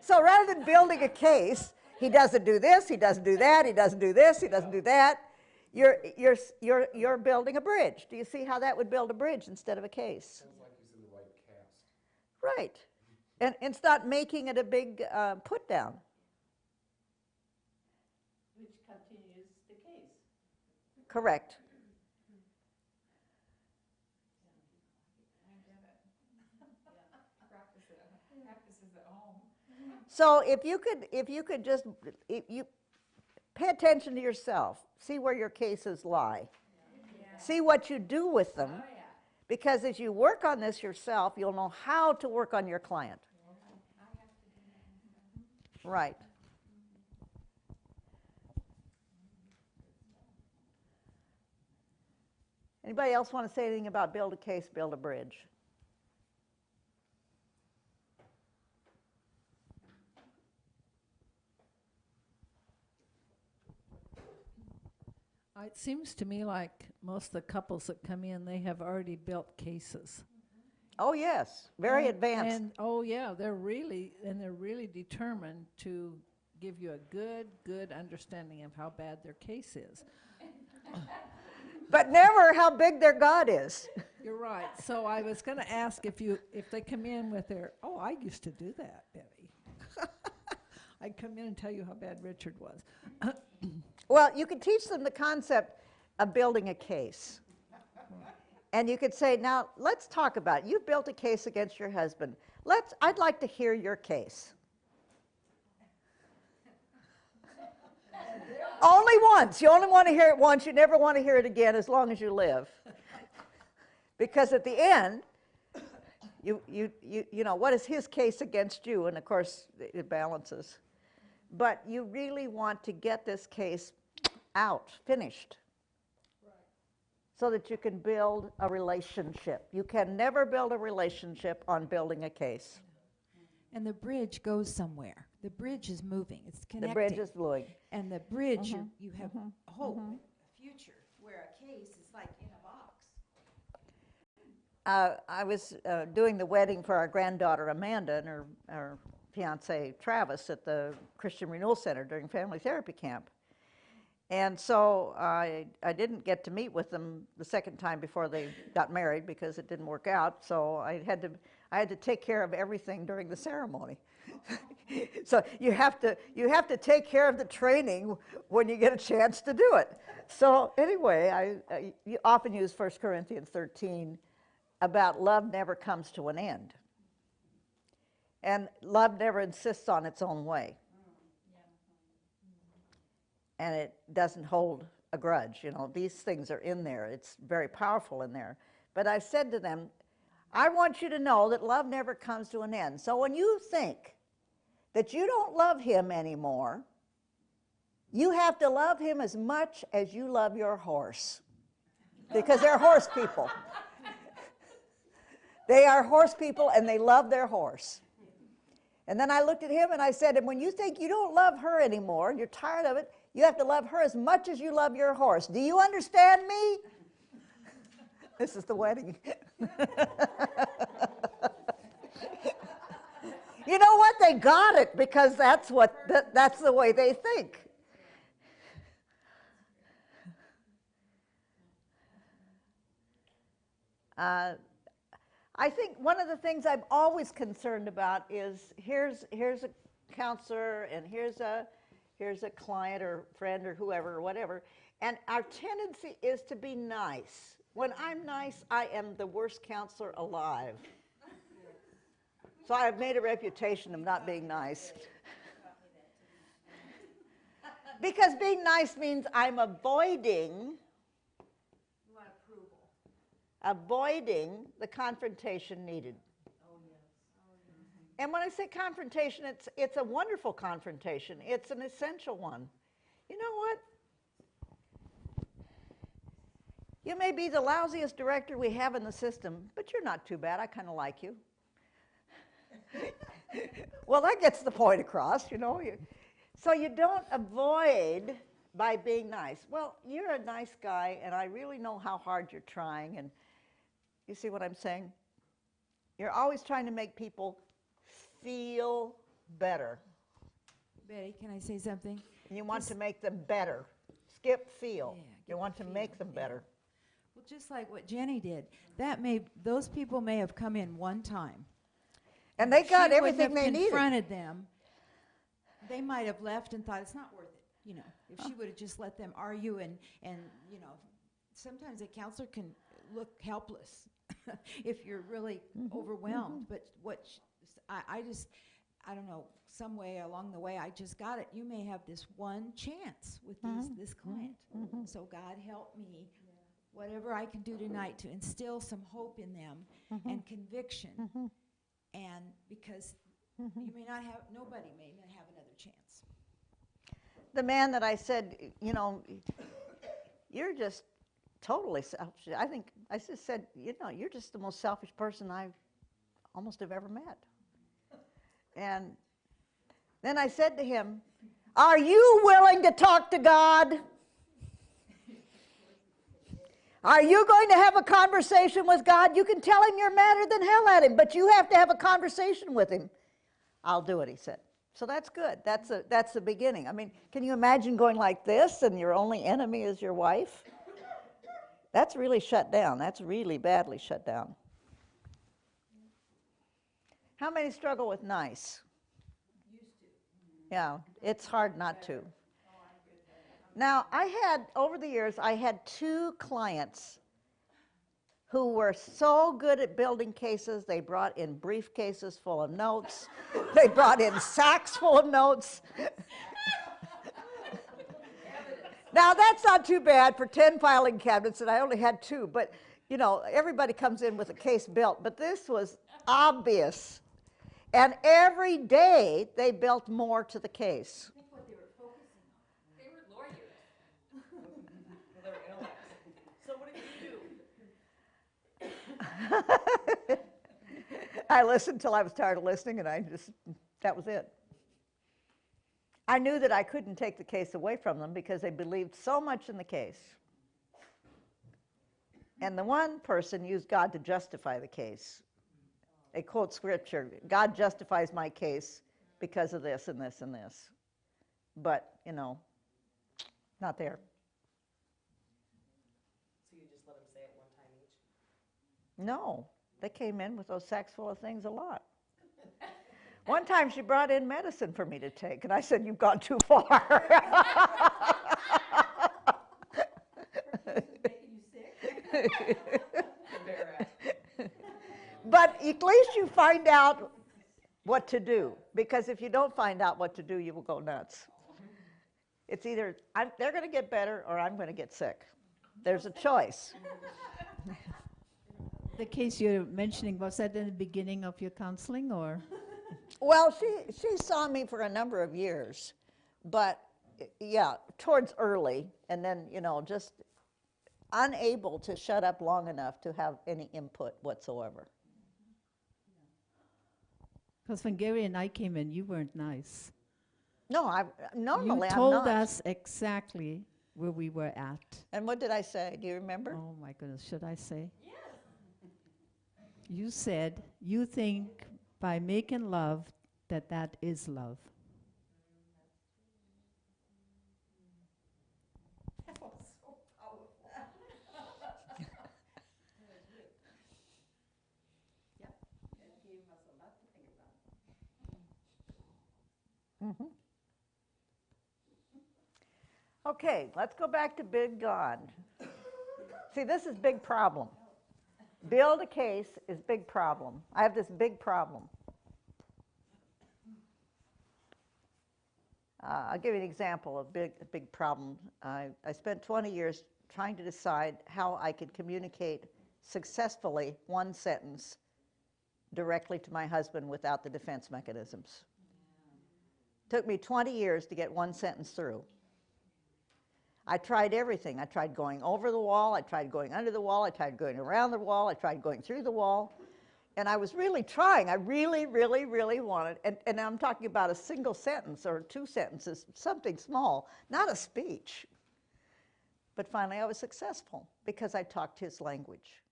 So rather than building a case, he doesn't do this, he doesn't do that, he doesn't do this, he doesn't do that. You're building a bridge. Do you see how that would build a bridge instead of a case? Sounds like he's in the right cast. Right. And it's not making it a big put down. Which continues the case. Correct. Practices at home. So if you could just pay attention to yourself, see where your cases lie, see what you do with them, because as you work on this yourself, you'll know how to work on your client. Right. Anybody else want to say anything about build a case, build a bridge? It seems to me like most of the couples that come in, they have already built cases. Oh yes, very advanced. And oh yeah, they're really determined to give you a good understanding of how bad their case is. But never how big their God is. You're right. So I was going to ask if they come in with their, oh, I used to do that, Betty. I'd come in and tell you how bad Richard was. Well, you could teach them the concept of building a case. And you could say, now, let's talk about it. You've built a case against your husband. I'd like to hear your case. Only once. You only want to hear it once. You never want to hear it again as long as you live. Because at the end, you know, what is his case against you? And of course, it balances. But you really want to get this case out, finished, so that you can build a relationship. You can never build a relationship on building a case. And the bridge goes somewhere. The bridge is moving. It's connecting. The bridge is moving. And the bridge, you have hope, a future, where a case is like in a box. I was doing the wedding for our granddaughter Amanda and her fiance Travis at the Christian Renewal Center during family therapy camp. And so I didn't get to meet with them the second time before they got married because it didn't work out. So I had to take care of everything during the ceremony. So you have to take care of the training when you get a chance to do it. So anyway, I often use 1 Corinthians 13 about love never comes to an end. And love never insists on its own way. And it doesn't hold a grudge. You know, these things are in there. It's very powerful in there. But I said to them, I want you to know that love never comes to an end. So when you think that you don't love him anymore, you have to love him as much as you love your horse. Because they're horse people. They are horse people and they love their horse. And then I looked at him and I said, and when you think you don't love her anymore, you're tired of it, you have to love her as much as you love your horse. Do you understand me? This is the wedding. You know what? They got it because that's the way they think. I think one of the things I'm always concerned about is here's a counselor and here's a client or friend or whoever or whatever, and our tendency is to be nice. When I'm nice, I am the worst counselor alive. So I've made a reputation of not being nice. Because being nice means I'm avoiding the confrontation needed. And when I say confrontation, it's a wonderful confrontation. It's an essential one. You know what? You may be the lousiest director we have in the system, but you're not too bad. I kind of like you. Well, that gets the point across, you know. So you don't avoid by being nice. Well, you're a nice guy, and I really know how hard you're trying. And you see what I'm saying? You're always trying to make people feel better. Betty, can I say something? You want Just- to make them better. Skip feel. Yeah, You get want the to make feel, them yeah. better. Well, just like what Jenny did, those people may have come in one time. And they got She everything would they have needed. confronted them. They might have left and thought it's not worth it. You know, if she would have just let them argue and you know, sometimes a counselor can look helpless if you're really overwhelmed. But I don't know, some way along the way I just got it. You may have this one chance with this client. So God help me, whatever I can do tonight to instill some hope in them and conviction. And because you may not have, nobody may not have another chance. The man that I said, you know, you're just totally selfish. I just said, you know, you're just the most selfish person I almost have ever met. And then I said to him, are you willing to talk to God? Are you going to have a conversation with God? You can tell him you're madder than hell at him, but you have to have a conversation with him. I'll do it, he said. So that's good. That's the beginning. I mean, can you imagine going like this and your only enemy is your wife? That's really shut down. That's really badly shut down. How many struggle with nice? Used to. Yeah, it's hard not to. Now, over the years, I had 2 clients who were so good at building cases, they brought in briefcases full of notes. They brought in sacks full of notes. Now, that's not too bad for 10 filing cabinets, and I only had 2. But, you know, everybody comes in with a case built. But this was obvious. And every day, they built more to the case. I think what they were focusing on, they were lawyers. They were intellects. So what did you do? I listened till I was tired of listening, and that was it. I knew that I couldn't take the case away from them because they believed so much in the case. And the one person used God to justify the case. They quote scripture, God justifies my case because of this and this and this. But, you know, not there. So you just let them say it one time each? No, they came in with those sacks full of things a lot. One time she brought in medicine for me to take, and I said, you've gone too far. Making you sick? But at least you find out what to do, because if you don't find out what to do, you will go nuts. It's either they're going to get better or I'm going to get sick. There's a choice. The case you're mentioning, was that in the beginning of your counseling, or? Well, she saw me for a number of years, but yeah, towards early, and then, you know, just unable to shut up long enough to have any input whatsoever. Because when Gary and I came in, you weren't nice. No, normally You I'm told not. us exactly where we were at. And what did I say? Do you remember? Oh my goodness, should I say? Yes. You said you think by making love that is love. That was so powerful. Yep. It gave us a lot to think about. Mm-hmm. Okay, let's go back to Big God. See, this is big problem. Build a case is big problem. I have this big problem. I'll give you an example of big problem. I spent 20 years trying to decide how I could communicate successfully one sentence directly to my husband without the defense mechanisms. Took me 20 years to get one sentence through. I tried everything. I tried going over the wall, I tried going under the wall, I tried going around the wall, I tried going through the wall. And I was really trying. I really, really, really wanted, and I'm talking about a single sentence or 2 sentences, something small, not a speech. But finally I was successful because I talked his language.